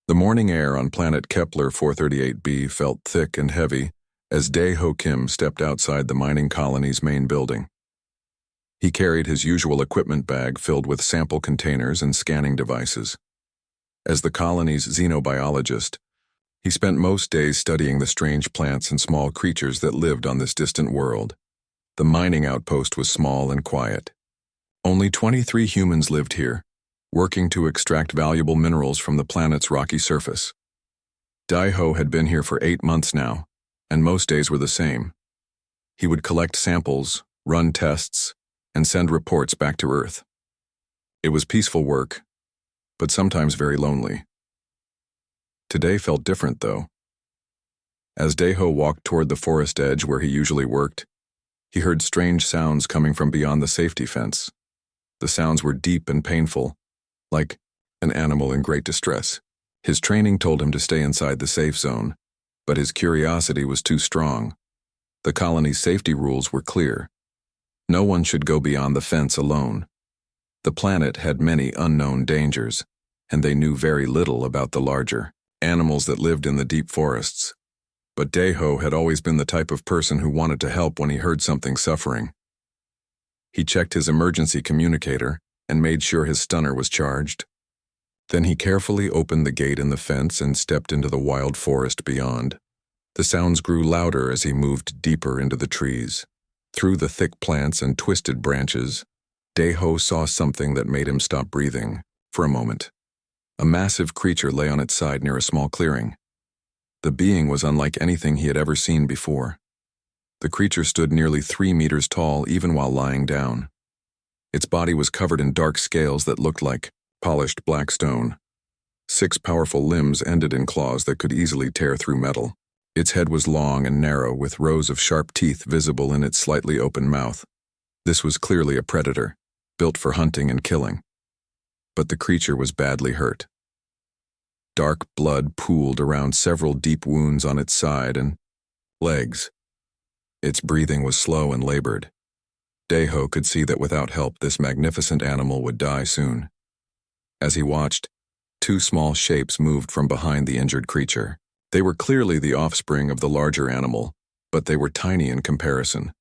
The morning air on planet Kepler 438b felt thick and heavy as Dae-ho Kim stepped outside the mining colony's main building. He carried his usual equipment bag filled with sample containers and scanning devices. As the colony's xenobiologist, he spent most days studying the strange plants and small creatures that lived on this distant world. The mining outpost was small and quiet. Only 23 humans lived here, working to extract valuable minerals from the planet's rocky surface. Dae-ho had been here for 8 months now, and most days were the same. He would collect samples, run tests, and send reports back to Earth. It was peaceful work, but sometimes very lonely. Today felt different, though. As Dae-ho walked toward the forest edge where he usually worked, he heard strange sounds coming from beyond the safety fence. The sounds were deep and painful, like an animal in great distress. His training told him to stay inside the safe zone, but his curiosity was too strong. The colony's safety rules were clear. No one should go beyond the fence alone. The planet had many unknown dangers, and they knew very little about the larger animals that lived in the deep forests. But Dae-ho had always been the type of person who wanted to help when he heard something suffering. He checked his emergency communicator and made sure his stunner was charged. Then he carefully opened the gate in the fence and stepped into the wild forest beyond. The sounds grew louder as he moved deeper into the trees. Through the thick plants and twisted branches, Dae-ho saw something that made him stop breathing for a moment. A massive creature lay on its side near a small clearing. The being was unlike anything he had ever seen before. The creature stood nearly 3 meters tall even while lying down. Its body was covered in dark scales that looked like polished black stone. 6 powerful limbs ended in claws that could easily tear through metal. Its head was long and narrow, with rows of sharp teeth visible in its slightly open mouth. This was clearly a predator, built for hunting and killing. But the creature was badly hurt. Dark blood pooled around several deep wounds on its side and legs. Its breathing was slow and labored. Dae-ho could see that without help, this magnificent animal would die soon. As he watched, 2 small shapes moved from behind the injured creature. They were clearly the offspring of the larger animal, but they were tiny in comparison.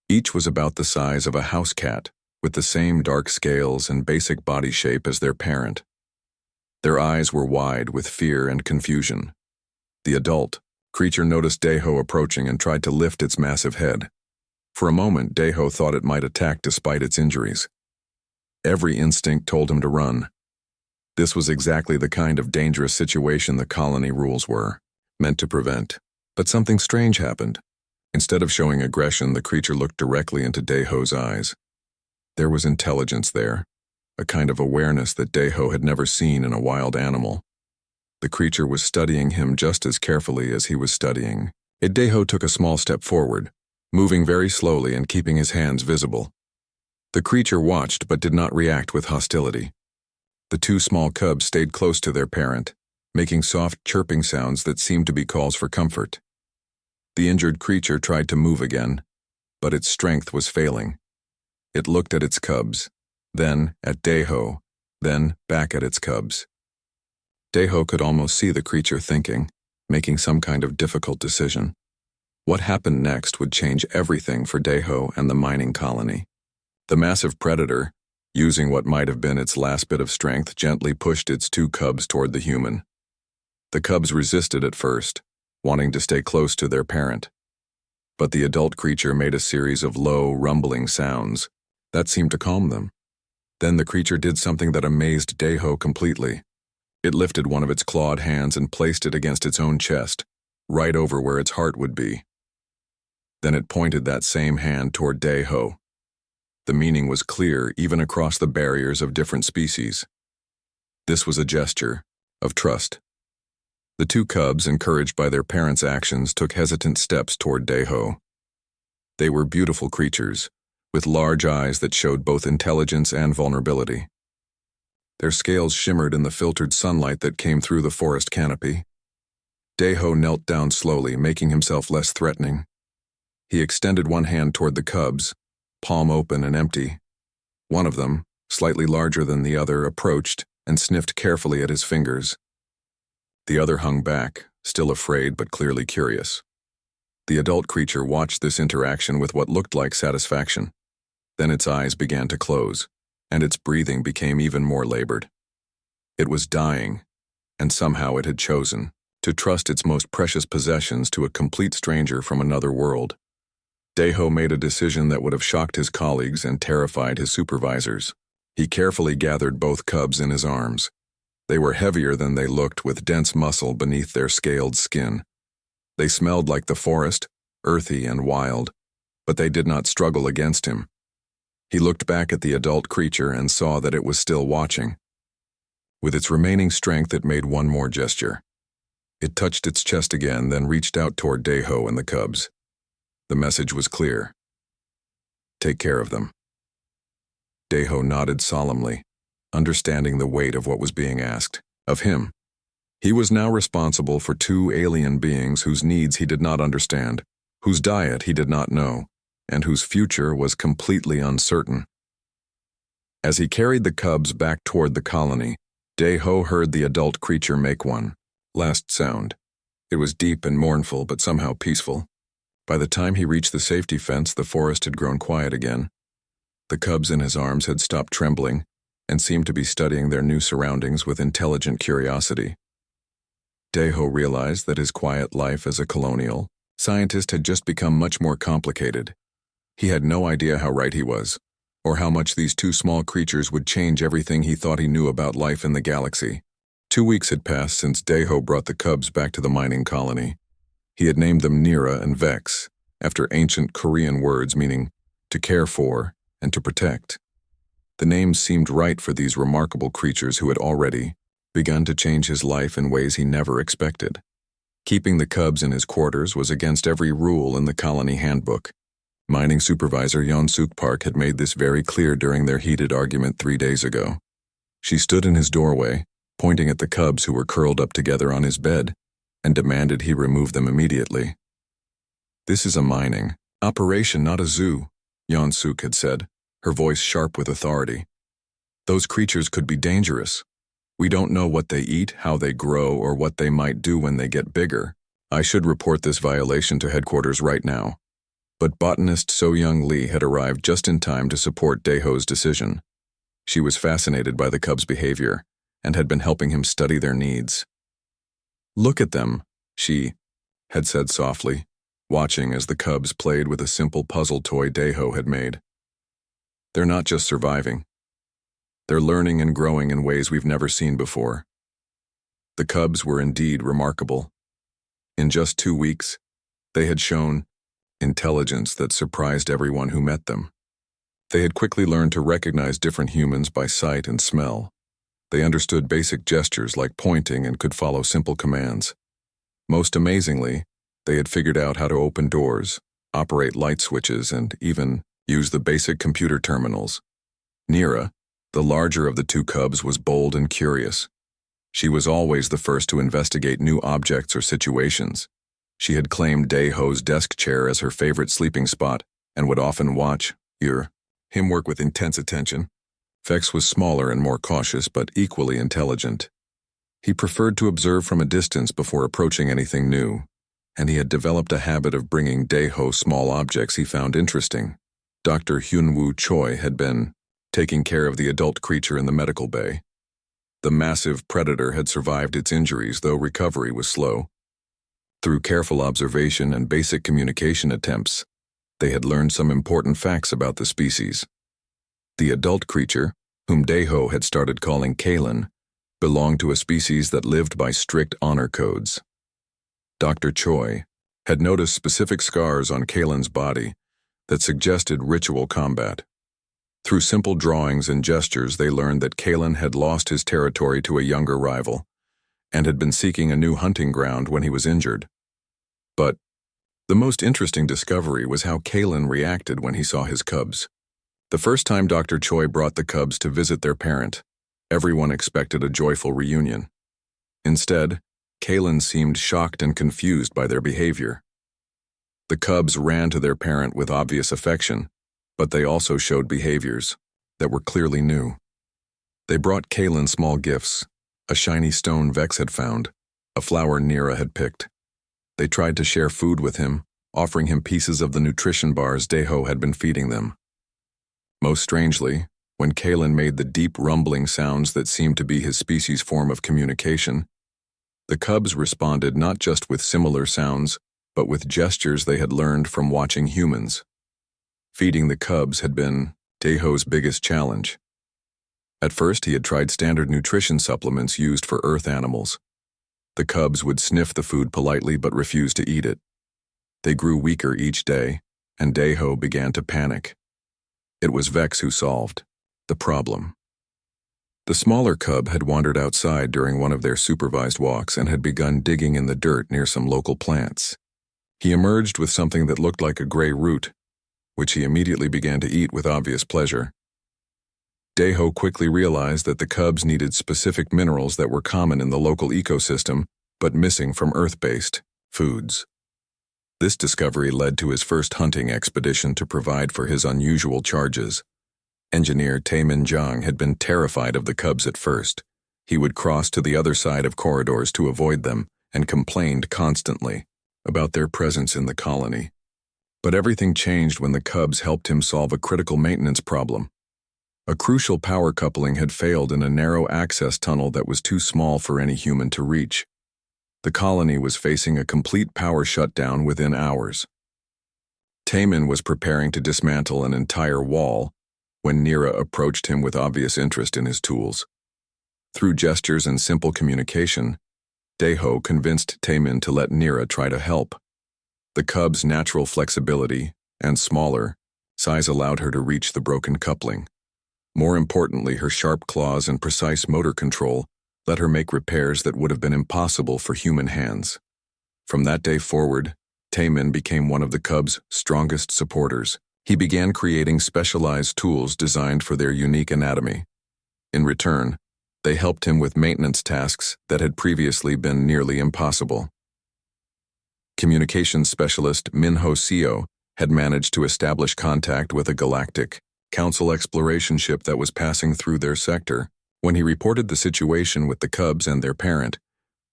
Each was about the size of a house cat, with the same dark scales and basic body shape as their parent. Their eyes were wide with fear and confusion. The adult creature noticed Dae-ho approaching and tried to lift its massive head. For a moment, Dae-ho thought it might attack despite its injuries. Every instinct told him to run. This was exactly the kind of dangerous situation the colony rules were meant to prevent. But something strange happened. Instead of showing aggression, the creature looked directly into Dae-ho's eyes. There was intelligence there, a kind of awareness that Dae-ho had never seen in a wild animal. The creature was studying him just as carefully as he was studying. Dae-ho took a small step forward, moving very slowly and keeping his hands visible. The creature watched but did not react with hostility. The 2 small cubs stayed close to their parent, making soft chirping sounds that seemed to be calls for comfort. The injured creature tried to move again, but its strength was failing. It looked at its cubs, then at Dae-ho, then back at its cubs. Dae-ho could almost see the creature thinking, making some kind of difficult decision. What happened next would change everything for Dae-ho and the mining colony. The massive predator, using what might have been its last bit of strength, gently pushed its 2 cubs toward the human. The cubs resisted at first, wanting to stay close to their parent. But the adult creature made a series of low, rumbling sounds that seemed to calm them. Then the creature did something that amazed Dae-ho completely. It lifted one of its clawed hands and placed it against its own chest, right over where its heart would be. Then it pointed that same hand toward Dae-ho. The meaning was clear even across the barriers of different species. This was a gesture of trust. The 2 cubs, encouraged by their parents' actions, took hesitant steps toward Dae-ho. They were beautiful creatures, with large eyes that showed both intelligence and vulnerability. Their scales shimmered in the filtered sunlight that came through the forest canopy. Dae-ho knelt down slowly, making himself less threatening. He extended one hand toward the cubs, palm open and empty. One of them, slightly larger than the other, approached and sniffed carefully at his fingers. The other hung back, still afraid but clearly curious. The adult creature watched this interaction with what looked like satisfaction. Then its eyes began to close, and its breathing became even more labored. It was dying, and somehow it had chosen to trust its most precious possessions to a complete stranger from another world. Deho made a decision that would have shocked his colleagues and terrified his supervisors. He carefully gathered both cubs in his arms. They were heavier than they looked, with dense muscle beneath their scaled skin. They smelled like the forest, earthy and wild, but they did not struggle against him. He looked back at the adult creature and saw that it was still watching. With its remaining strength, it made one more gesture. It touched its chest again, then reached out toward Deho and the cubs. The message was clear. Take care of them. Deho nodded solemnly, understanding the weight of what was being asked of him. He was now responsible for two alien beings whose needs he did not understand, whose diet he did not know, and whose future was completely uncertain. As he carried the cubs back toward the colony, Deho heard the adult creature make one last sound. It was deep and mournful, but somehow peaceful. By the time he reached the safety fence, the forest had grown quiet again. The cubs in his arms had stopped trembling and seemed to be studying their new surroundings with intelligent curiosity. Deho realized that his quiet life as a colonial scientist had just become much more complicated. He had no idea how right he was, or how much these two small creatures would change everything he thought he knew about life in the galaxy. 2 weeks had passed since Deho brought the cubs back to the mining colony. He had named them Nira and Vex, after ancient Korean words meaning to care for and to protect. The names seemed right for these remarkable creatures who had already begun to change his life in ways he never expected. Keeping the cubs in his quarters was against every rule in the colony handbook. Mining supervisor Yeon-Suk Park had made this very clear during their heated argument 3 days ago. She stood in his doorway, pointing at the cubs who were curled up together on his bed, and demanded he remove them immediately. "This is a mining operation, not a zoo," Yeon-Suk had said, her voice sharp with authority. "Those creatures could be dangerous. We don't know what they eat, how they grow, or what they might do when they get bigger. I should report this violation to headquarters right now." But botanist So-Young Lee had arrived just in time to support Deho's decision. She was fascinated by the cubs' behavior and had been helping him study their needs. "Look at them," she had said softly, watching as the cubs played with a simple puzzle toy Deho had made. "They're not just surviving. They're learning and growing in ways we've never seen before." The cubs were indeed remarkable. In just 2 weeks, they had shown intelligence that surprised everyone who met them. They had quickly learned to recognize different humans by sight and smell. They understood basic gestures like pointing and could follow simple commands. Most amazingly, they had figured out how to open doors, operate light switches, and even use the basic computer terminals. Nira, the larger of the two cubs, was bold and curious. She was always the first to investigate new objects or situations. She had claimed Deho's desk chair as her favorite sleeping spot and would often watch him work with intense attention. Vex was smaller and more cautious, but equally intelligent. He preferred to observe from a distance before approaching anything new, and he had developed a habit of bringing Deho small objects he found interesting. Dr. Hyunwoo Choi had been taking care of the adult creature in the medical bay. The massive predator had survived its injuries, though recovery was slow. Through careful observation and basic communication attempts, they had learned some important facts about the species. The adult creature, whom Deho had started calling Kalen, belonged to a species that lived by strict honor codes. Dr. Choi had noticed specific scars on Kalen's body that suggested ritual combat. Through simple drawings and gestures, they learned that Kalen had lost his territory to a younger rival and had been seeking a new hunting ground when he was injured. But the most interesting discovery was how Kalen reacted when he saw his cubs. The first time Dr. Choi brought the cubs to visit their parent, everyone expected a joyful reunion. Instead, Kalen seemed shocked and confused by their behavior. The cubs ran to their parent with obvious affection, but they also showed behaviors that were clearly new. They brought Kalen small gifts: a shiny stone Vex had found, a flower Nira had picked. They tried to share food with him, offering him pieces of the nutrition bars Deho had been feeding them. Most strangely, when Kalen made the deep rumbling sounds that seemed to be his species' form of communication, the cubs responded not just with similar sounds, but with gestures they had learned from watching humans. Feeding the cubs had been Deho's biggest challenge. At first, he had tried standard nutrition supplements used for earth animals. The cubs would sniff the food politely but refuse to eat it. They grew weaker each day, and Deho began to panic. It was Vex who solved the problem. The smaller cub had wandered outside during one of their supervised walks and had begun digging in the dirt near some local plants. He emerged with something that looked like a gray root, which he immediately began to eat with obvious pleasure. Deho quickly realized that the cubs needed specific minerals that were common in the local ecosystem, but missing from Earth-based foods. This discovery led to his first hunting expedition to provide for his unusual charges. Engineer Taemin Jang had been terrified of the cubs at first. He would cross to the other side of corridors to avoid them and complained constantly about their presence in the colony. But everything changed when the cubs helped him solve a critical maintenance problem. A crucial power coupling had failed in a narrow access tunnel that was too small for any human to reach. The colony was facing a complete power shutdown within hours. Taemin was preparing to dismantle an entire wall when Nira approached him with obvious interest in his tools. Through gestures and simple communication, Deho convinced Taemin to let Nira try to help. The cub's natural flexibility and smaller size allowed her to reach the broken coupling. More importantly, her sharp claws and precise motor control let her make repairs that would have been impossible for human hands. From that day forward, Taemin became one of the cubs' strongest supporters. He began creating specialized tools designed for their unique anatomy. In return, they helped him with maintenance tasks that had previously been nearly impossible. Communications specialist Minho Seo had managed to establish contact with a Galactic Council exploration ship that was passing through their sector. When he reported the situation with the cubs and their parent,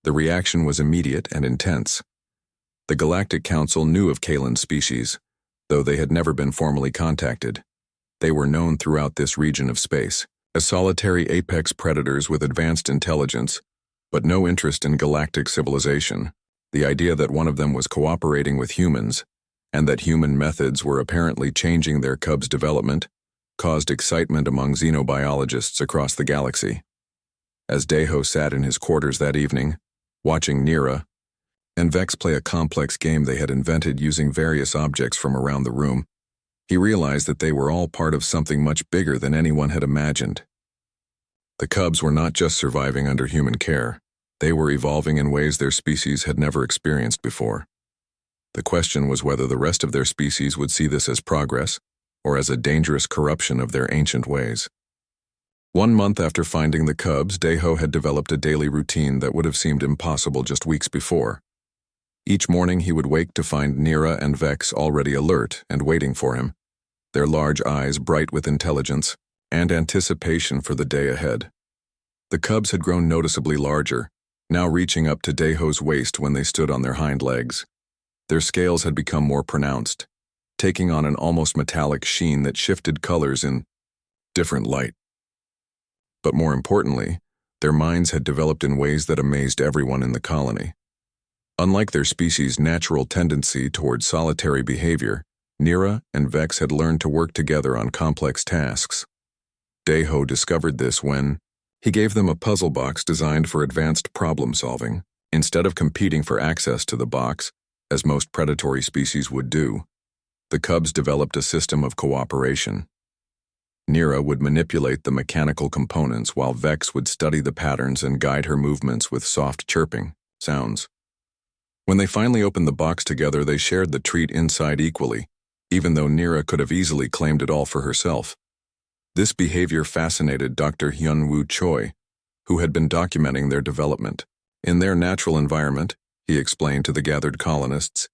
the reaction was immediate and intense. The Galactic Council knew of Kalen's species, though they had never been formally contacted. They were known throughout this region of space as solitary apex predators with advanced intelligence, but no interest in galactic civilization. The idea that one of them was cooperating with humans, and that human methods were apparently changing their cubs' development, caused excitement among xenobiologists across the galaxy. As Deho sat in his quarters that evening, watching Nira and Vex play a complex game they had invented using various objects from around the room, he realized that they were all part of something much bigger than anyone had imagined. The cubs were not just surviving under human care, they were evolving in ways their species had never experienced before. The question was whether the rest of their species would see this as progress, or as a dangerous corruption of their ancient ways. 1 month after finding the cubs, Deho had developed a daily routine that would have seemed impossible just weeks before. Each morning he would wake to find Nira and Vex already alert and waiting for him, their large eyes bright with intelligence and anticipation for the day ahead. The cubs had grown noticeably larger, now reaching up to Deho's waist when they stood on their hind legs. Their scales had become more pronounced, taking on an almost metallic sheen that shifted colors in different light. But more importantly, their minds had developed in ways that amazed everyone in the colony. Unlike their species' natural tendency toward solitary behavior, Nira and Vex had learned to work together on complex tasks. Deho discovered this when he gave them a puzzle box designed for advanced problem-solving. Instead of competing for access to the box, as most predatory species would do, the cubs developed a system of cooperation. Nira would manipulate the mechanical components while Vex would study the patterns and guide her movements with soft chirping sounds. When they finally opened the box together, they shared the treat inside equally, even though Nira could have easily claimed it all for herself. This behavior fascinated Dr. Hyun-Woo Choi, who had been documenting their development. In their natural environment, he explained to the gathered colonists,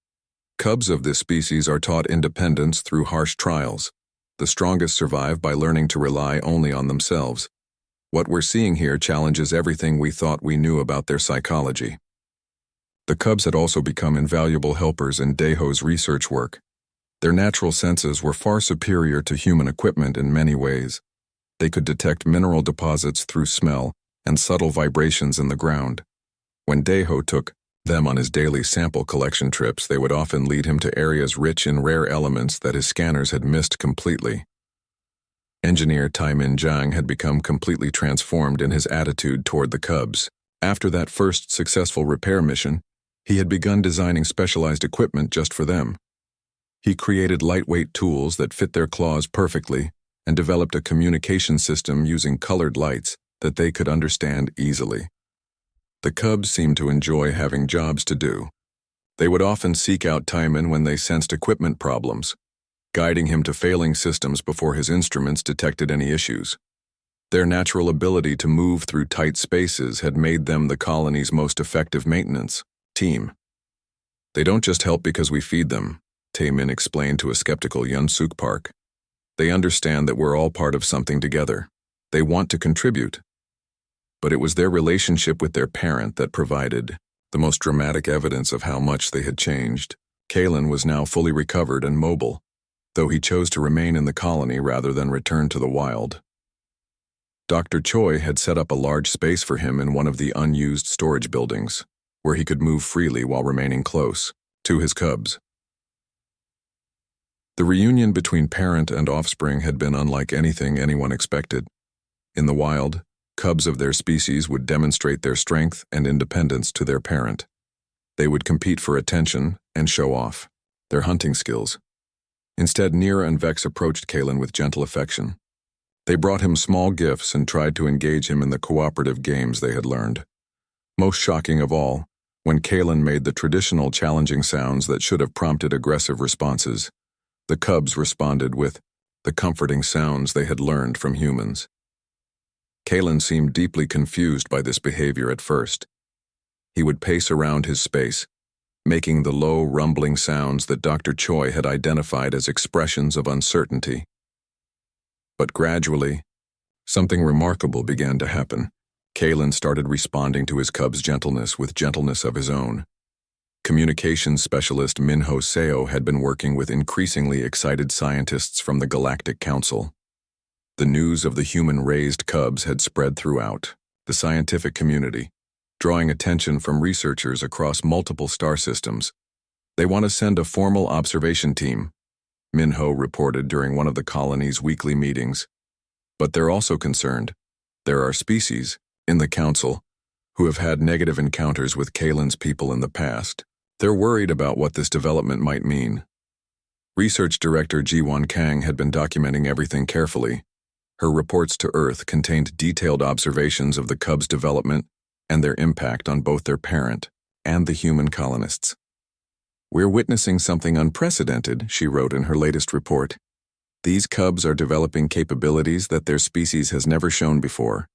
cubs of this species are taught independence through harsh trials. The strongest survive by learning to rely only on themselves. What we're seeing here challenges everything we thought we knew about their psychology. The cubs had also become invaluable helpers in Deho's research work. Their natural senses were far superior to human equipment in many ways. They could detect mineral deposits through smell and subtle vibrations in the ground. When Deho took them on his daily sample collection trips, they would often lead him to areas rich in rare elements that his scanners had missed completely. Engineer Taimin Zhang had become completely transformed in his attitude toward the cubs. After that first successful repair mission, he had begun designing specialized equipment just for them. He created lightweight tools that fit their claws perfectly and developed a communication system using colored lights that they could understand easily. The cubs seemed to enjoy having jobs to do. They would often seek out Taimin when they sensed equipment problems, guiding him to failing systems before his instruments detected any issues. Their natural ability to move through tight spaces had made them the colony's most effective maintenance team. They don't just help because we feed them, Taimin explained to a skeptical Yunsuk Park. They understand that we're all part of something together. They want to contribute. But it was their relationship with their parent that provided the most dramatic evidence of how much they had changed. Kalen was now fully recovered and mobile, though he chose to remain in the colony rather than return to the wild. Dr. Choi had set up a large space for him in one of the unused storage buildings, where he could move freely while remaining close to his cubs. The reunion between parent and offspring had been unlike anything anyone expected. In the wild, cubs of their species would demonstrate their strength and independence to their parent. They would compete for attention and show off their hunting skills. Instead, Nira and Vex approached Kalen with gentle affection. They brought him small gifts and tried to engage him in the cooperative games they had learned. Most shocking of all, when Kalen made the traditional challenging sounds that should have prompted aggressive responses, the cubs responded with the comforting sounds they had learned from humans. Kalen seemed deeply confused by this behavior at first. He would pace around his space, making the low, rumbling sounds that Dr. Choi had identified as expressions of uncertainty. But gradually, something remarkable began to happen. Kalen started responding to his cub's gentleness with gentleness of his own. Communications specialist Minho Seo had been working with increasingly excited scientists from the Galactic Council. The news of the human-raised cubs had spread throughout the scientific community, drawing attention from researchers across multiple star systems. They want to send a formal observation team, Minho reported during one of the colony's weekly meetings. But they're also concerned. There are species in the council who have had negative encounters with Kalen's people in the past. They're worried about what this development might mean. Research Director Jiwon Kang had been documenting everything carefully. Her reports to Earth contained detailed observations of the cubs' development and their impact on both their parent and the human colonists. "We're witnessing something unprecedented," she wrote in her latest report. "These cubs are developing capabilities that their species has never shown before.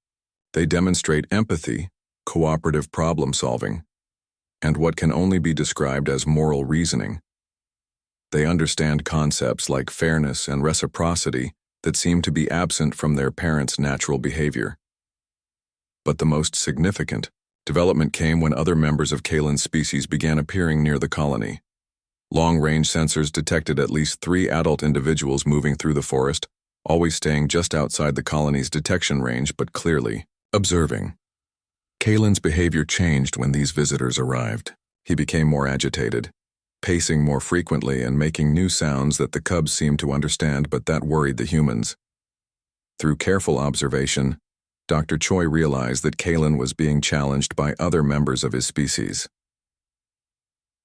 They demonstrate empathy, cooperative problem-solving, and what can only be described as moral reasoning. They understand concepts like fairness and reciprocity that seem to be absent from their parents' natural behavior." But the most significant development came when other members of Kalen's species began appearing near the colony. Long-range sensors detected at least 3 adult individuals moving through the forest, always staying just outside the colony's detection range but clearly observing. Kalen's behavior changed when these visitors arrived. He became more agitated, pacing more frequently and making new sounds that the cubs seemed to understand but that worried the humans. Through careful observation, Dr. Choi realized that Kalen was being challenged by other members of his species.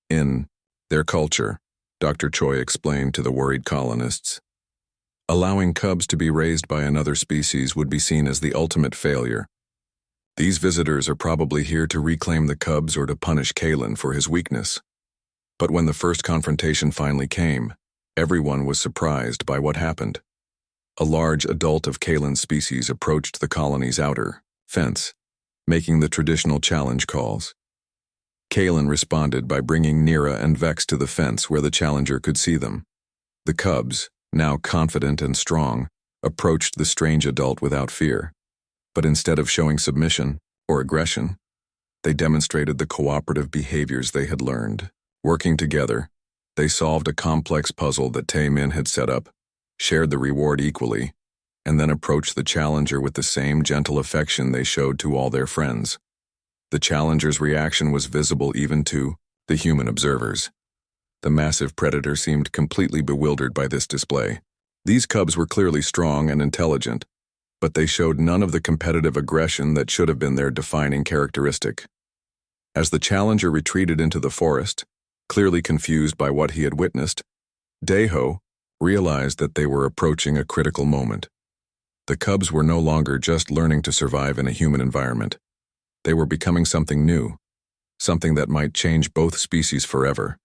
In their culture, Dr. Choi explained to the worried colonists, allowing cubs to be raised by another species would be seen as the ultimate failure. These visitors are probably here to reclaim the cubs or to punish Kalen for his weakness. But when the first confrontation finally came, everyone was surprised by what happened. A large adult of Kalen's species approached the colony's outer fence, making the traditional challenge calls. Kalen responded by bringing Nira and Vex to the fence where the challenger could see them. The cubs, now confident and strong, approached the strange adult without fear. But instead of showing submission or aggression, They demonstrated the cooperative behaviors they had learned. Working together, they solved a complex puzzle that Tae-min had set up, shared the reward equally, and then approached the challenger with the same gentle affection they showed to all their friends. The challenger's reaction was visible even to the human observers. The massive predator seemed completely bewildered by this display. These cubs were clearly strong and intelligent, but they showed none of the competitive aggression that should have been their defining characteristic. As the challenger retreated into the forest, clearly confused by what he had witnessed, Daeho realized that they were approaching a critical moment. The cubs were no longer just learning to survive in a human environment. They were becoming something new, something that might change both species forever.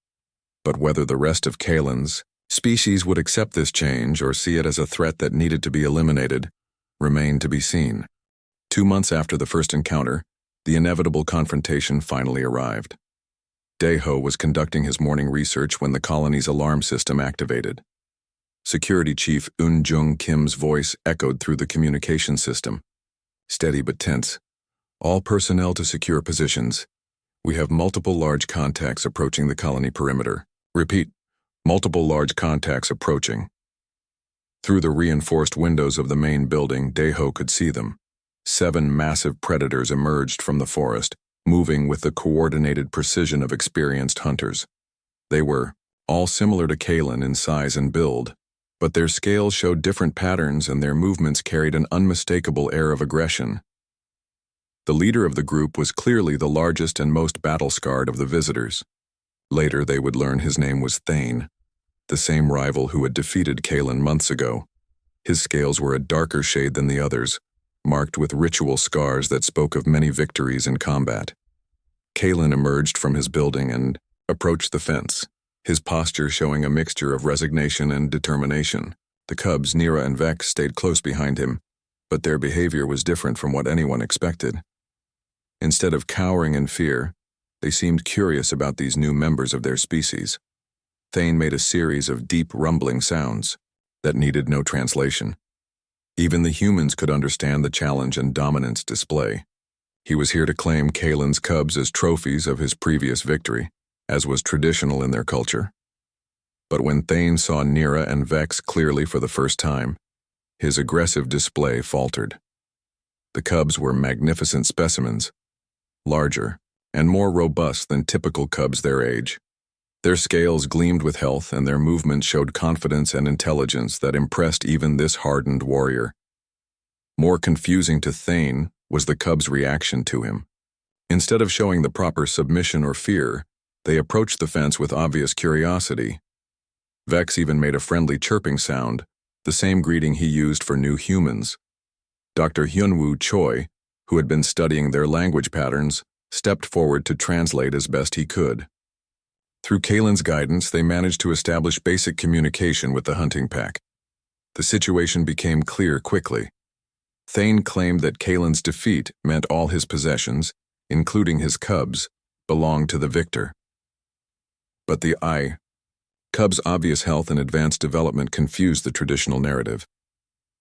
But whether the rest of Kalen's species would accept this change or see it as a threat that needed to be eliminated remained to be seen. 2 months after the first encounter, the inevitable confrontation finally arrived. Daeho was conducting his morning research when the colony's alarm system activated. Security Chief Eun-jung Kim's voice echoed through the communication system. Steady but tense. All personnel to secure positions. We have multiple large contacts approaching the colony perimeter. Repeat, multiple large contacts approaching. Through the reinforced windows of the main building, Daeho could see them. 7 massive predators emerged from the forest, moving with the coordinated precision of experienced hunters. They were all similar to Kalen in size and build, but their scales showed different patterns and their movements carried an unmistakable air of aggression. The leader of the group was clearly the largest and most battle-scarred of the visitors. Later they would learn his name was Thane, the same rival who had defeated Kalen months ago. His scales were a darker shade than the others, marked with ritual scars that spoke of many victories in combat. Kalen emerged from his building and approached the fence, his posture showing a mixture of resignation and determination. The cubs, Nira and Vex, stayed close behind him, but their behavior was different from what anyone expected. Instead of cowering in fear, they seemed curious about these new members of their species. Thane made a series of deep rumbling sounds that needed no translation. Even the humans could understand the challenge and dominance display. He was here to claim Kalen's cubs as trophies of his previous victory, as was traditional in their culture. But when Thane saw Nira and Vex clearly for the first time, his aggressive display faltered. The cubs were magnificent specimens, larger and more robust than typical cubs their age. Their scales gleamed with health and their movements showed confidence and intelligence that impressed even this hardened warrior. More confusing to Thane was the cubs' reaction to him. Instead of showing the proper submission or fear, they approached the fence with obvious curiosity. Vex even made a friendly chirping sound, the same greeting he used for new humans. Dr. Hyunwoo Choi, who had been studying their language patterns, stepped forward to translate as best he could. Through Kalen's guidance, they managed to establish basic communication with the hunting pack. The situation became clear quickly. Thane claimed that Kalen's defeat meant all his possessions, including his cubs, belonged to the victor. But the cubs' obvious health and advanced development confused the traditional narrative.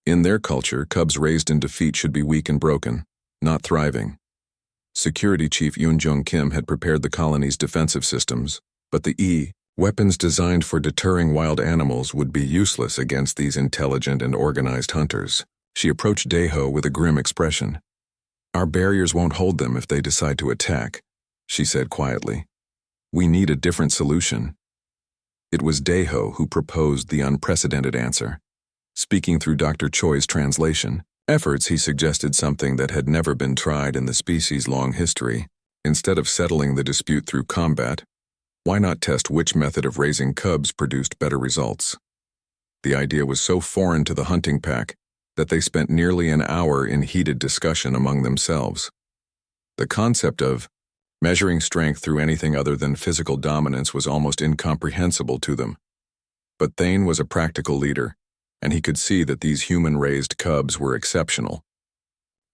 In their culture, cubs raised in defeat should be weak and broken, not thriving. Security Chief Eun-jung Kim had prepared the colony's defensive systems, but the weapons designed for deterring wild animals would be useless against these intelligent and organized hunters. She approached Daeho with a grim expression. "Our barriers won't hold them if they decide to attack," she said quietly. "We need a different solution." It was Daeho who proposed the unprecedented answer. Speaking through Dr. Choi's translation efforts, he suggested something that had never been tried in the species' long history. Instead of settling the dispute through combat, why not test which method of raising cubs produced better results? The idea was so foreign to the hunting pack that they spent nearly an hour in heated discussion among themselves. The concept of measuring strength through anything other than physical dominance was almost incomprehensible to them. But Thane was a practical leader, and he could see that these human-raised cubs were exceptional.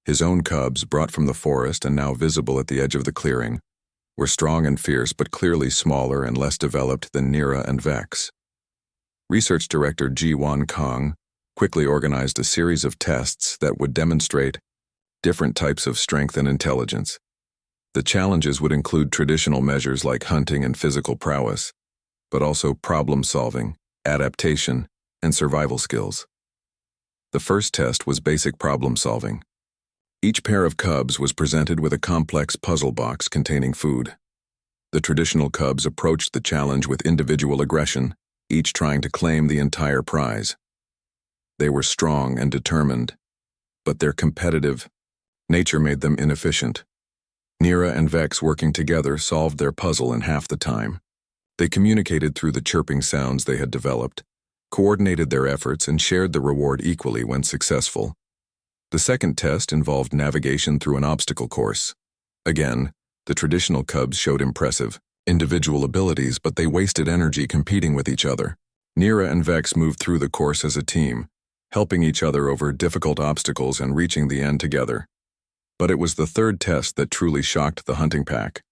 His own cubs, brought from the forest and now visible at the edge of the clearing, were strong and fierce but clearly smaller and less developed than Nira and Vex. Research Director Ji-won Kang quickly organized a series of tests that would demonstrate different types of strength and intelligence. The challenges would include traditional measures like hunting and physical prowess, but also problem-solving, adaptation, and survival skills. The first test was basic problem-solving. Each pair of cubs was presented with a complex puzzle box containing food. The traditional cubs approached the challenge with individual aggression, each trying to claim the entire prize. They were strong and determined, but their competitive nature made them inefficient. Nira and Vex, working together, solved their puzzle in half the time. They communicated through the chirping sounds they had developed, coordinated their efforts, and shared the reward equally when successful. The second test involved navigation through an obstacle course. Again, the traditional cubs showed impressive individual abilities, but they wasted energy competing with each other. Nira and Vex moved through the course as a team, helping each other over difficult obstacles and reaching the end together. But it was the third test that truly shocked the hunting pack.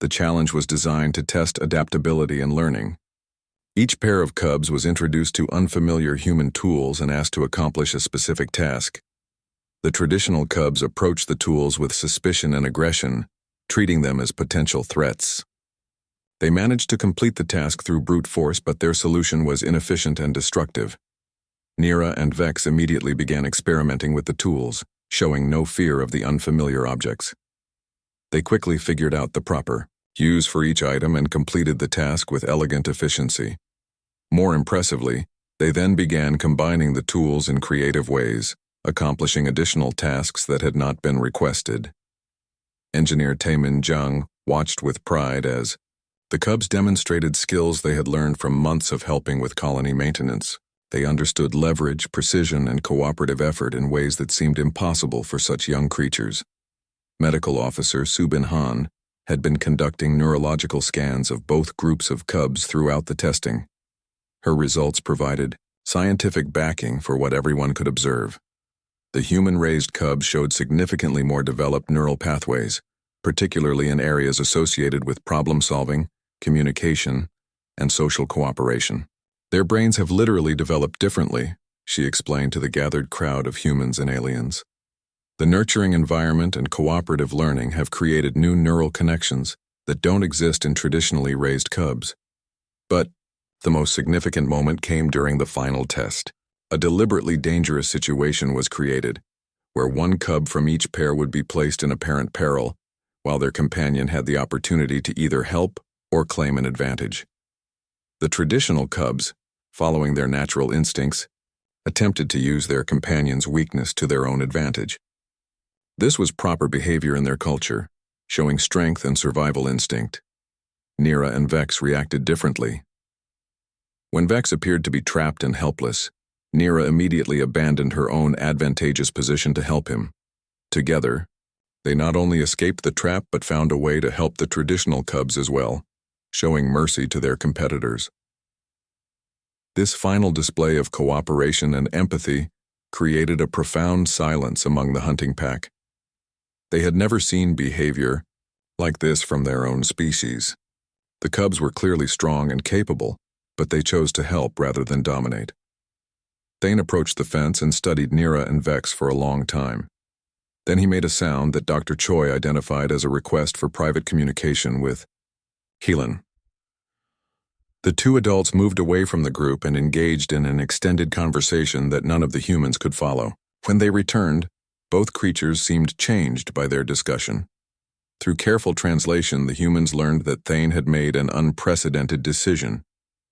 The challenge was designed to test adaptability and learning. Each pair of cubs was introduced to unfamiliar human tools and asked to accomplish a specific task. The traditional cubs approached the tools with suspicion and aggression, treating them as potential threats. They managed to complete the task through brute force, but their solution was inefficient and destructive. Nira and Vex immediately began experimenting with the tools, showing no fear of the unfamiliar objects. They quickly figured out the proper use for each item and completed the task with elegant efficiency. More impressively, they then began combining the tools in creative ways, accomplishing additional tasks that had not been requested. Engineer Taemin Jung watched with pride as the cubs demonstrated skills they had learned from months of helping with colony maintenance. They understood leverage, precision, and cooperative effort in ways that seemed impossible for such young creatures. Medical Officer Subin Han had been conducting neurological scans of both groups of cubs throughout the testing. Her results provided scientific backing for what everyone could observe. The human-raised cubs showed significantly more developed neural pathways, particularly in areas associated with problem-solving, communication, and social cooperation. Their brains have literally developed differently, she explained to the gathered crowd of humans and aliens. The nurturing environment and cooperative learning have created new neural connections that don't exist in traditionally raised cubs. But the most significant moment came during the final test. A deliberately dangerous situation was created, where one cub from each pair would be placed in apparent peril, while their companion had the opportunity to either help or claim an advantage. The traditional cubs, following their natural instincts, attempted to use their companion's weakness to their own advantage. This was proper behavior in their culture, showing strength and survival instinct. Nira and Vex reacted differently. When Vex appeared to be trapped and helpless, Nira immediately abandoned her own advantageous position to help him. Together, they not only escaped the trap but found a way to help the traditional cubs as well, showing mercy to their competitors. This final display of cooperation and empathy created a profound silence among the hunting pack. They had never seen behavior like this from their own species. The cubs were clearly strong and capable, but they chose to help rather than dominate. Thane approached the fence and studied Nira and Vex for a long time. Then he made a sound that Dr. Choi identified as a request for private communication with Helan. The two adults moved away from the group and engaged in an extended conversation that none of the humans could follow. When they returned, both creatures seemed changed by their discussion. Through careful translation, the humans learned that Thane had made an unprecedented decision.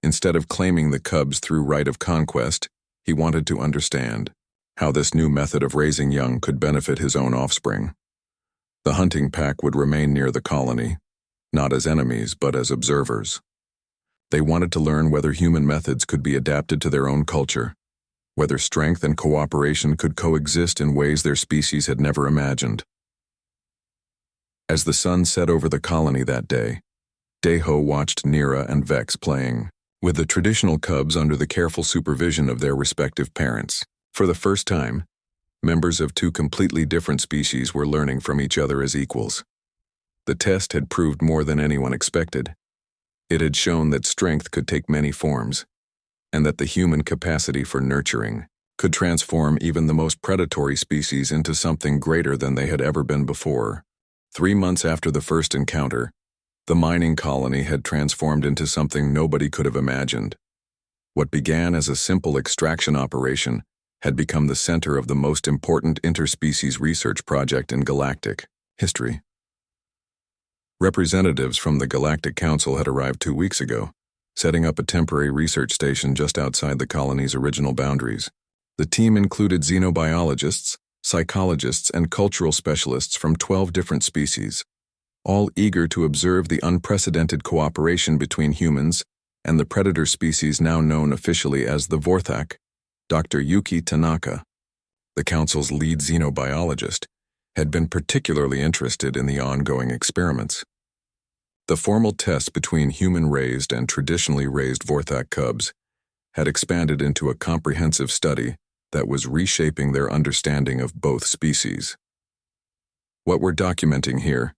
Instead of claiming the cubs through right of conquest, he wanted to understand how this new method of raising young could benefit his own offspring. The hunting pack would remain near the colony, not as enemies but as observers. They wanted to learn whether human methods could be adapted to their own culture, whether strength and cooperation could coexist in ways their species had never imagined. As the sun set over the colony that day, Daeho watched Nira and Vex playing with the traditional cubs under the careful supervision of their respective parents. For the first time, members of two completely different species were learning from each other as equals. The test had proved more than anyone expected. It had shown that strength could take many forms, and that the human capacity for nurturing could transform even the most predatory species into something greater than they had ever been before. 3 months after the first encounter, the mining colony had transformed into something nobody could have imagined. What began as a simple extraction operation had become the center of the most important interspecies research project in Galactic history. Representatives from the Galactic Council had arrived 2 weeks ago, setting up a temporary research station just outside the colony's original boundaries. The team included xenobiologists, psychologists, and cultural specialists from 12 different species, all eager to observe the unprecedented cooperation between humans and the predator species now known officially as the Vorthak. Dr. Yuki Tanaka, the Council's lead xenobiologist, had been particularly interested in the ongoing experiments. The formal tests between human-raised and traditionally raised Vorthak cubs had expanded into a comprehensive study that was reshaping their understanding of both species. What we're documenting here,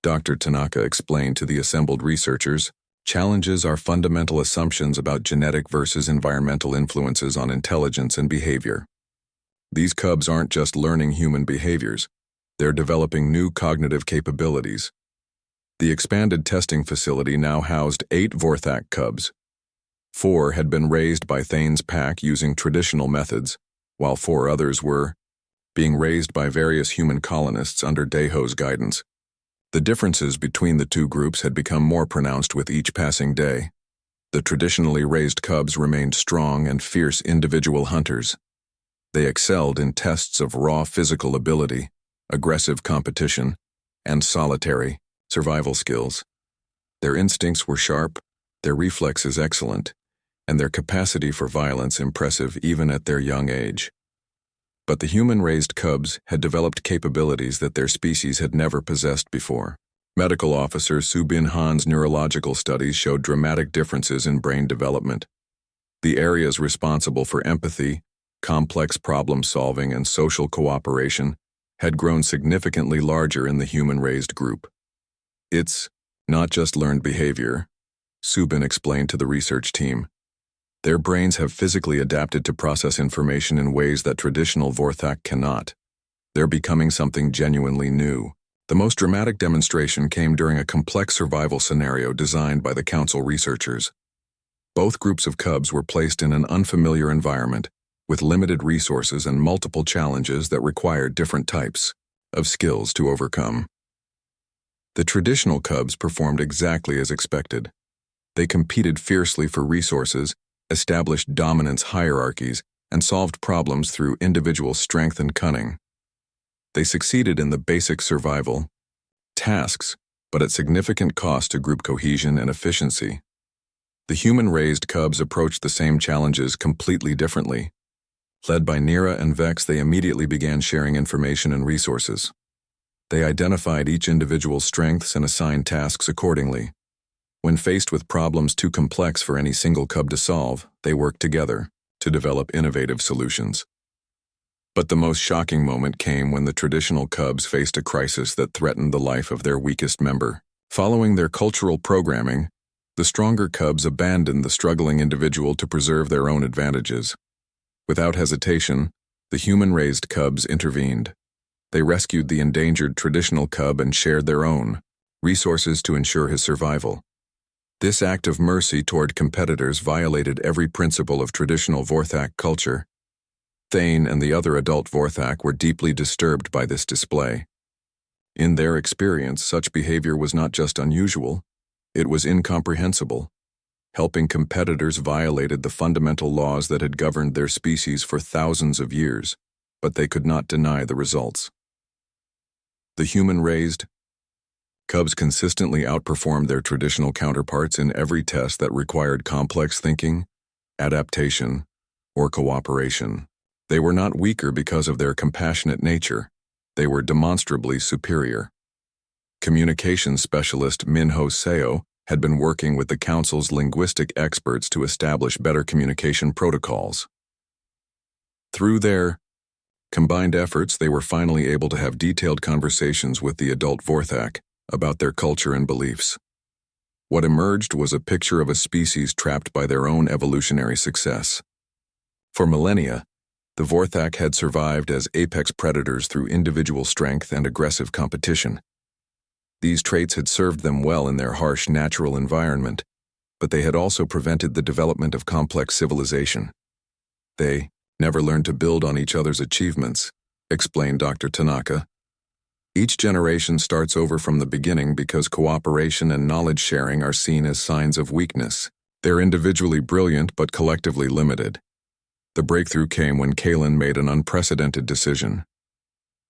Dr. Tanaka explained to the assembled researchers, challenges our fundamental assumptions about genetic versus environmental influences on intelligence and behavior. These cubs aren't just learning human behaviors, they're developing new cognitive capabilities. The expanded testing facility now housed 8 Vorthak cubs. 4 had been raised by Thane's pack using traditional methods, while 4 others were being raised by various human colonists under Daeho's guidance. The differences between the two groups had become more pronounced with each passing day. The traditionally raised cubs remained strong and fierce individual hunters. They excelled in tests of raw physical ability, aggressive competition, and solitary survival skills. Their instincts were sharp, their reflexes excellent, and their capacity for violence impressive even at their young age. But the human-raised cubs had developed capabilities that their species had never possessed before. Medical officer Subin Han's neurological studies showed dramatic differences in brain development. The areas responsible for empathy, complex problem-solving, and social cooperation had grown significantly larger in the human-raised group. It's not just learned behavior, Subin explained to the research team. Their brains have physically adapted to process information in ways that traditional Vorthak cannot. They're becoming something genuinely new. The most dramatic demonstration came during a complex survival scenario designed by the Council researchers. Both groups of cubs were placed in an unfamiliar environment, with limited resources and multiple challenges that required different types of skills to overcome. The traditional cubs performed exactly as expected. They competed fiercely for resources, established dominance hierarchies, and solved problems through individual strength and cunning. They succeeded in the basic survival tasks, but at significant cost to group cohesion and efficiency. The human-raised cubs approached the same challenges completely differently. Led by Nira and Vex, they immediately began sharing information and resources. They identified each individual's strengths and assigned tasks accordingly. When faced with problems too complex for any single cub to solve, they worked together to develop innovative solutions. But the most shocking moment came when the traditional cubs faced a crisis that threatened the life of their weakest member. Following their cultural programming, the stronger cubs abandoned the struggling individual to preserve their own advantages. Without hesitation, the human-raised cubs intervened. They rescued the endangered traditional cub and shared their own resources to ensure his survival. This act of mercy toward competitors violated every principle of traditional Vorthak culture. Thane and the other adult Vorthak were deeply disturbed by this display. In their experience, such behavior was not just unusual, it was incomprehensible. Helping competitors violated the fundamental laws that had governed their species for thousands of years, but they could not deny the results. The human-raised cubs consistently outperformed their traditional counterparts in every test that required complex thinking, adaptation, or cooperation. They were not weaker because of their compassionate nature. They were demonstrably superior. Communications specialist Minho Seo had been working with the Council's linguistic experts to establish better communication protocols. Through their combined efforts, they were finally able to have detailed conversations with the adult Vorthak about their culture and beliefs. What emerged was a picture of a species trapped by their own evolutionary success. For millennia, the Vorthak had survived as apex predators through individual strength and aggressive competition. These traits had served them well in their harsh natural environment, but they had also prevented the development of complex civilization. They never learned to build on each other's achievements, explained Dr. Tanaka. Each generation starts over from the beginning because cooperation and knowledge sharing are seen as signs of weakness. They're individually brilliant but collectively limited. The breakthrough came when Kalen made an unprecedented decision.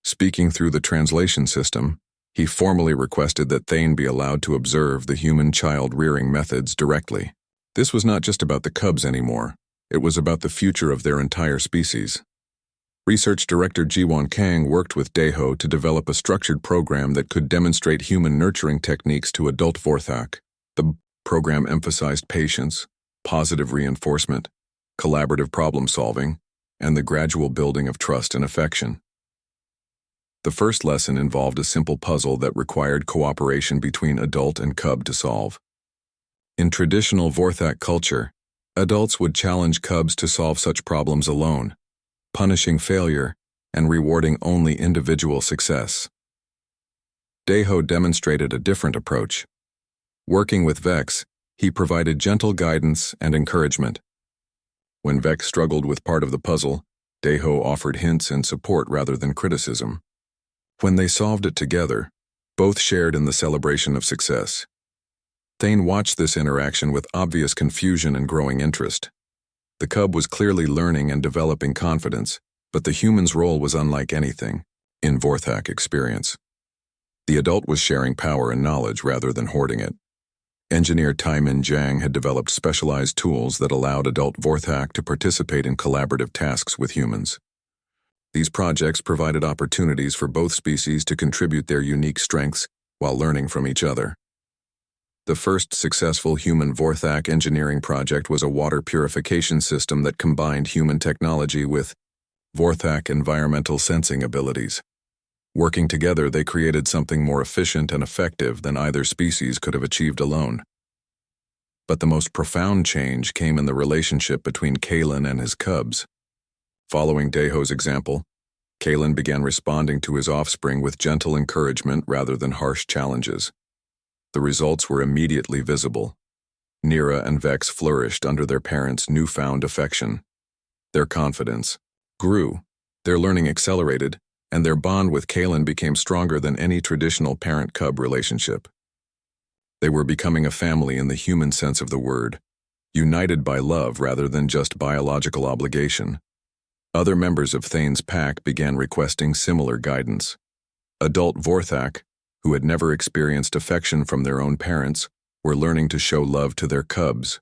Speaking through the translation system, he formally requested that Thane be allowed to observe the human child rearing methods directly. This was not just about the cubs anymore. It was about the future of their entire species. Research director Jiwon Kang worked with Daeho to develop a structured program that could demonstrate human nurturing techniques to adult Vorthak. The program emphasized patience, positive reinforcement, collaborative problem solving, and the gradual building of trust and affection. The first lesson involved a simple puzzle that required cooperation between adult and cub to solve. In traditional Vorthak culture, adults would challenge cubs to solve such problems alone, punishing failure and rewarding only individual success. Daeho demonstrated a different approach. Working with Vex, he provided gentle guidance and encouragement. When Vex struggled with part of the puzzle, Daeho offered hints and support rather than criticism. When they solved it together, both shared in the celebration of success. Thane watched this interaction with obvious confusion and growing interest. The cub was clearly learning and developing confidence, but the human's role was unlike anything in Vorthak experience. The adult was sharing power and knowledge rather than hoarding it. Engineer Taimin Jiang had developed specialized tools that allowed adult Vorthak to participate in collaborative tasks with humans. These projects provided opportunities for both species to contribute their unique strengths while learning from each other. The first successful human Vorthak engineering project was a water purification system that combined human technology with Vorthak environmental sensing abilities. Working together, they created something more efficient and effective than either species could have achieved alone. But the most profound change came in the relationship between Kalen and his cubs. Following Daeho's example, Kalen began responding to his offspring with gentle encouragement rather than harsh challenges. The results were immediately visible. Nira and Vex flourished under their parents' newfound affection. Their confidence grew, their learning accelerated, and their bond with Kalen became stronger than any traditional parent-cub relationship. They were becoming a family in the human sense of the word, united by love rather than just biological obligation. Other members of Thane's pack began requesting similar guidance. Adult Vorthak, who had never experienced affection from their own parents, were learning to show love to their cubs.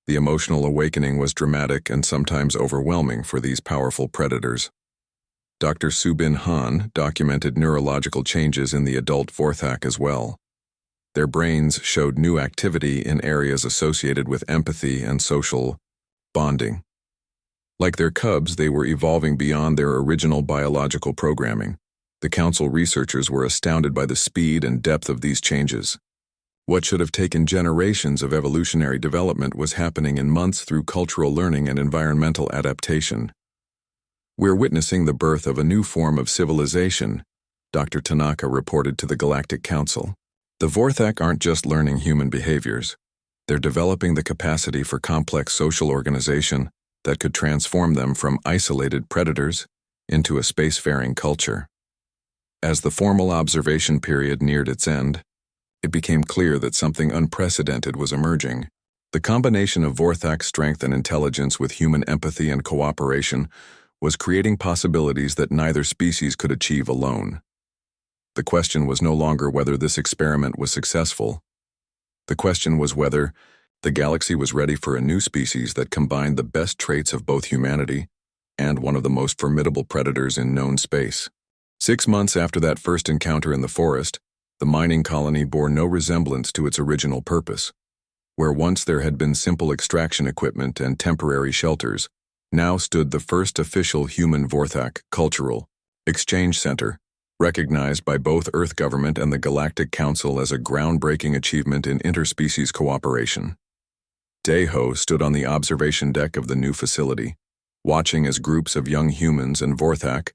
The emotional awakening was dramatic and sometimes overwhelming for these powerful predators. Dr. Subin Han documented neurological changes in the adult Vorthak as well. Their brains showed new activity in areas associated with empathy and social bonding. Like their cubs, they were evolving beyond their original biological programming. The council researchers were astounded by the speed and depth of these changes. What should have taken generations of evolutionary development was happening in months through cultural learning and environmental adaptation. We're witnessing the birth of a new form of civilization, Dr. Tanaka reported to the Galactic Council. The Vorthak aren't just learning human behaviors. They're developing the capacity for complex social organization that could transform them from isolated predators into a spacefaring culture. As the formal observation period neared its end, it became clear that something unprecedented was emerging. The combination of Vorthak's strength and intelligence with human empathy and cooperation was creating possibilities that neither species could achieve alone. The question was no longer whether this experiment was successful. The question was whether the galaxy was ready for a new species that combined the best traits of both humanity and one of the most formidable predators in known space. 6 months after that first encounter in the forest, the mining colony bore no resemblance to its original purpose. Where once there had been simple extraction equipment and temporary shelters, now stood the first official human Vorthak cultural exchange center, recognized by both Earth government and the Galactic Council as a groundbreaking achievement in interspecies cooperation. Daeho stood on the observation deck of the new facility, watching as groups of young humans and Vorthak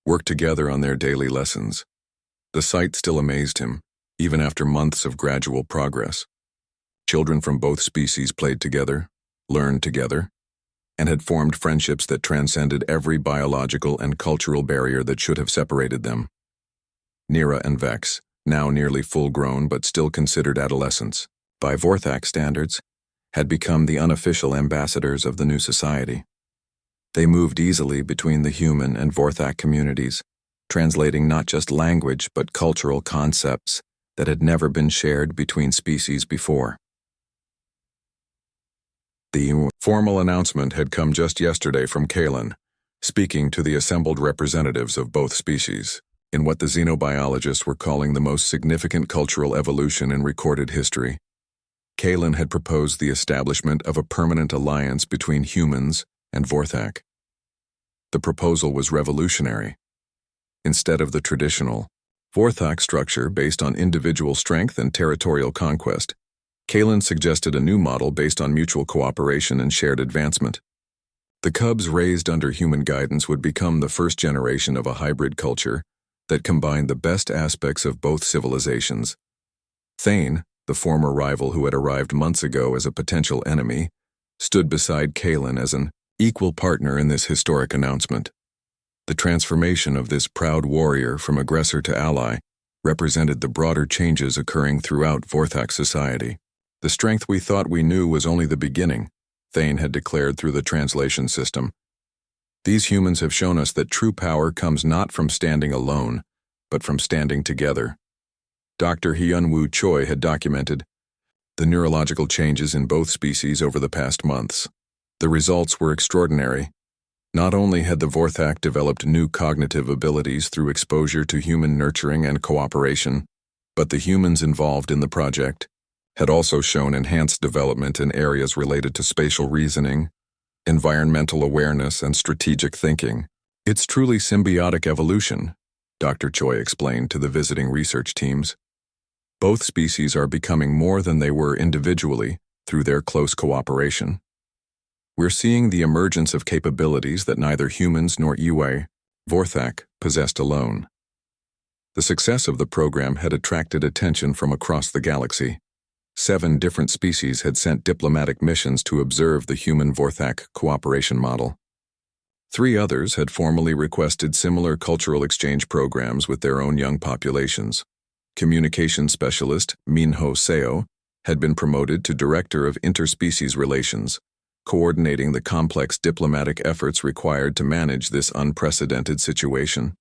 worked together on their daily lessons. The sight still amazed him, even after months of gradual progress. Children from both species played together, learned together, and had formed friendships that transcended every biological and cultural barrier that should have separated them. Nira and Vex, now nearly full-grown but still considered adolescents, by Vorthak standards, had become the unofficial ambassadors of the new society. They moved easily between the human and Vorthak communities, translating not just language but cultural concepts that had never been shared between species before. The formal announcement had come just yesterday from Kalen, speaking to the assembled representatives of both species, in what the xenobiologists were calling the most significant cultural evolution in recorded history. Kalen had proposed the establishment of a permanent alliance between humans and Vorthak. The proposal was revolutionary. Instead of the traditional Vorthak structure based on individual strength and territorial conquest, Kalen suggested a new model based on mutual cooperation and shared advancement. The cubs raised under human guidance would become the first generation of a hybrid culture that combined the best aspects of both civilizations. Thane, the former rival who had arrived months ago as a potential enemy, stood beside Kalen as an equal partner in this historic announcement. The transformation of this proud warrior from aggressor to ally represented the broader changes occurring throughout Vorthak society. The strength we thought we knew was only the beginning, Thane had declared through the translation system. These humans have shown us that true power comes not from standing alone, but from standing together. Dr. Hyun-Woo Choi had documented the neurological changes in both species over the past months. The results were extraordinary. Not only had the Vorthak developed new cognitive abilities through exposure to human nurturing and cooperation, but the humans involved in the project had also shown enhanced development in areas related to spatial reasoning, environmental awareness, and strategic thinking. It's truly symbiotic evolution, Dr. Choi explained to the visiting research teams. Both species are becoming more than they were individually through their close cooperation. We're seeing the emergence of capabilities that neither humans nor Yue, Vorthak, possessed alone. The success of the program had attracted attention from across the galaxy. 7 different species had sent diplomatic missions to observe the human-Vorthak cooperation model. 3 others had formally requested similar cultural exchange programs with their own young populations. Communication specialist Minho Seo had been promoted to Director of Interspecies Relations, coordinating the complex diplomatic efforts required to manage this unprecedented situation.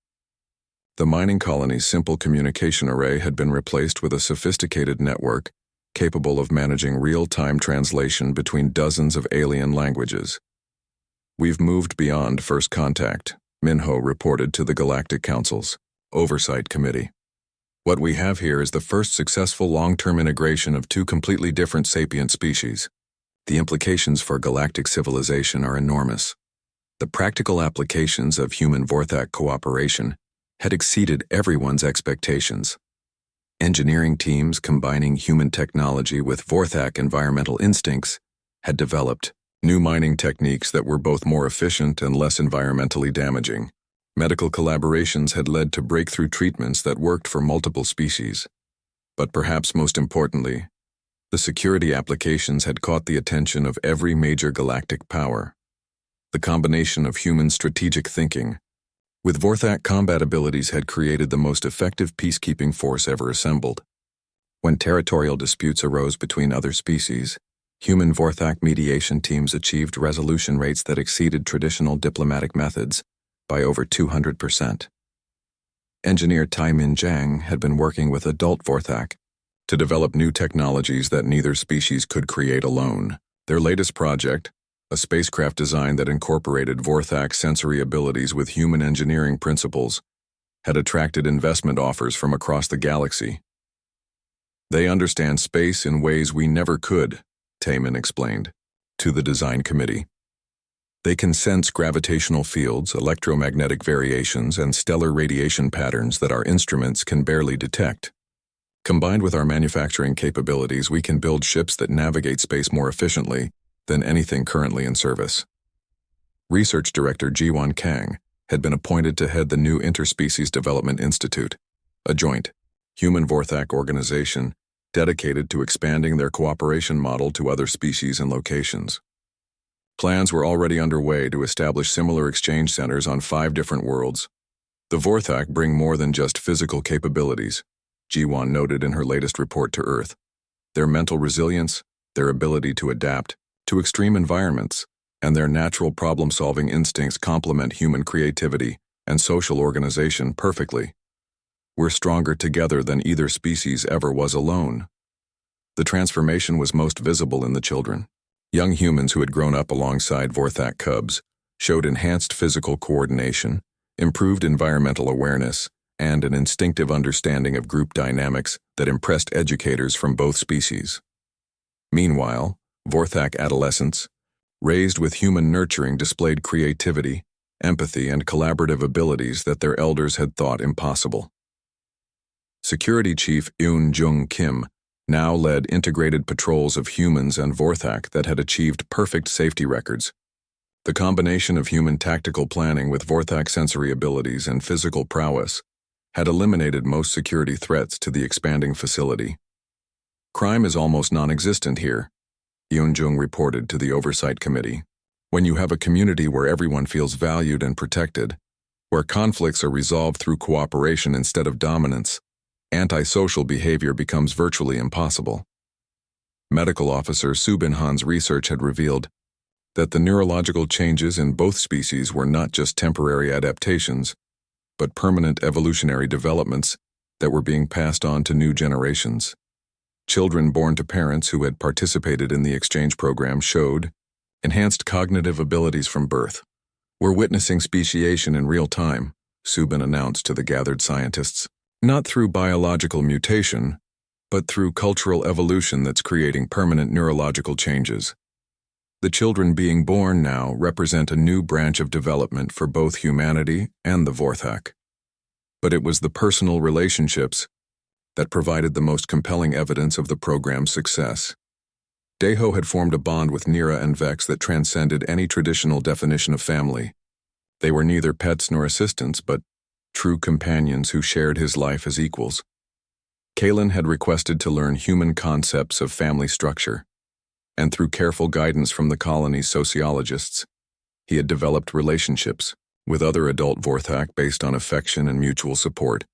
The mining colony's simple communication array had been replaced with a sophisticated network capable of managing real-time translation between dozens of alien languages. We've moved beyond first contact, Minho reported to the Galactic Council's Oversight Committee. What we have here is the first successful long-term integration of 2 completely different sapient species. The implications for galactic civilization are enormous. The practical applications of human-Vorthak cooperation had exceeded everyone's expectations. Engineering teams combining human technology with Vorthak environmental instincts had developed new mining techniques that were both more efficient and less environmentally damaging. Medical collaborations had led to breakthrough treatments that worked for multiple species. But perhaps most importantly, the security applications had caught the attention of every major galactic power. The combination of human strategic thinking with Vorthak combat abilities had created the most effective peacekeeping force ever assembled. When territorial disputes arose between other species, human Vorthak mediation teams achieved resolution rates that exceeded traditional diplomatic methods by over 200%. Engineer Tai-Min Jang had been working with adult Vorthak to develop new technologies that neither species could create alone. Their latest project, a spacecraft design that incorporated Vorthak sensory abilities with human engineering principles, had attracted investment offers from across the galaxy. They understand space in ways we never could, Tai-Min explained to the design committee. They can sense gravitational fields, electromagnetic variations, and stellar radiation patterns that our instruments can barely detect. Combined with our manufacturing capabilities, we can build ships that navigate space more efficiently than anything currently in service. Research Director Jiwon Kang had been appointed to head the new Interspecies Development Institute, a joint, human Vorthak organization dedicated to expanding their cooperation model to other species and locations. Plans were already underway to establish similar exchange centers on 5 different worlds. The Vorthak bring more than just physical capabilities, Jiwon noted in her latest report to Earth. Their mental resilience, their ability to adapt to extreme environments, and their natural problem-solving instincts complement human creativity and social organization perfectly. We're stronger together than either species ever was alone. The transformation was most visible in the children. Young humans who had grown up alongside Vorthak cubs showed enhanced physical coordination, improved environmental awareness, and an instinctive understanding of group dynamics that impressed educators from both species. Meanwhile, Vorthak adolescents, raised with human nurturing, displayed creativity, empathy, and collaborative abilities that their elders had thought impossible. Security Chief Yoon Jung Kim now led integrated patrols of humans and Vorthak that had achieved perfect safety records. The combination of human tactical planning with Vorthak sensory abilities and physical prowess had eliminated most security threats to the expanding facility. Crime is almost non-existent here, Yoon Jung reported to the Oversight Committee. When you have a community where everyone feels valued and protected, where conflicts are resolved through cooperation instead of dominance, antisocial behavior becomes virtually impossible. Medical officer Subin Han's research had revealed that the neurological changes in both species were not just temporary adaptations, but permanent evolutionary developments that were being passed on to new generations. Children born to parents who had participated in the exchange program showed enhanced cognitive abilities from birth. We're witnessing speciation in real time, Subin announced to the gathered scientists. Not through biological mutation, but through cultural evolution that's creating permanent neurological changes. The children being born now represent a new branch of development for both humanity and the Vorthak. But it was the personal relationships that provided the most compelling evidence of the program's success. Daeho had formed a bond with Nira and Vex that transcended any traditional definition of family. They were neither pets nor assistants, but true companions who shared his life as equals. Kalen had requested to learn human concepts of family structure, and through careful guidance from the colony's sociologists, he had developed relationships with other adult Vorthak based on affection and mutual support,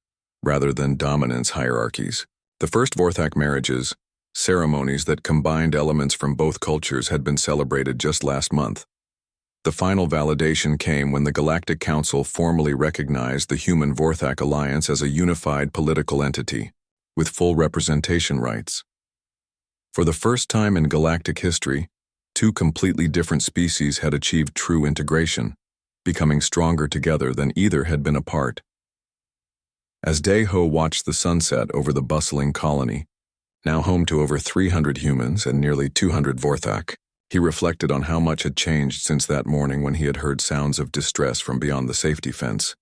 rather than dominance hierarchies. The first Vorthak marriages, ceremonies that combined elements from both cultures, had been celebrated just last month. The final validation came when the Galactic Council formally recognized the Human Vorthak Alliance as a unified political entity, with full representation rights. For the first time in galactic history, 2 completely different species had achieved true integration, becoming stronger together than either had been apart. As Daeho watched the sunset over the bustling colony, now home to over 300 humans and nearly 200 Vorthak, he reflected on how much had changed since that morning when he had heard sounds of distress from beyond the safety fence.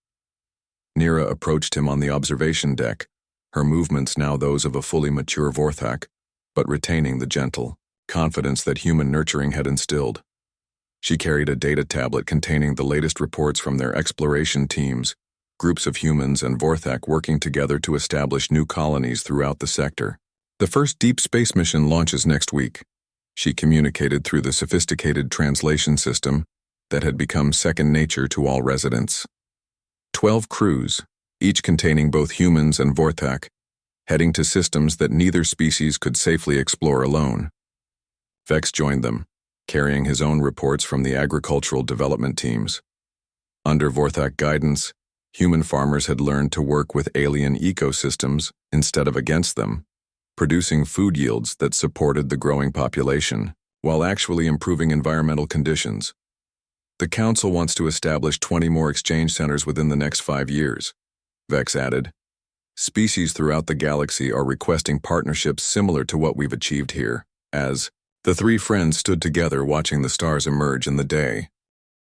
Nira approached him on the observation deck, her movements now those of a fully mature Vorthak, but retaining the gentle confidence that human nurturing had instilled. She carried a data tablet containing the latest reports from their exploration teams, groups of humans and Vorthak working together to establish new colonies throughout the sector. The first deep space mission launches next week, she communicated through the sophisticated translation system that had become second nature to all residents. 12 crews, each containing both humans and Vorthak, heading to systems that neither species could safely explore alone. Vex joined them, carrying his own reports from the agricultural development teams. Under Vorthak guidance, human farmers had learned to work with alien ecosystems instead of against them, producing food yields that supported the growing population, while actually improving environmental conditions. The Council wants to establish 20 more exchange centers within the next 5 years, Vex added. Species throughout the galaxy are requesting partnerships similar to what we've achieved here, as the 3 friends stood together watching the stars emerge in the day.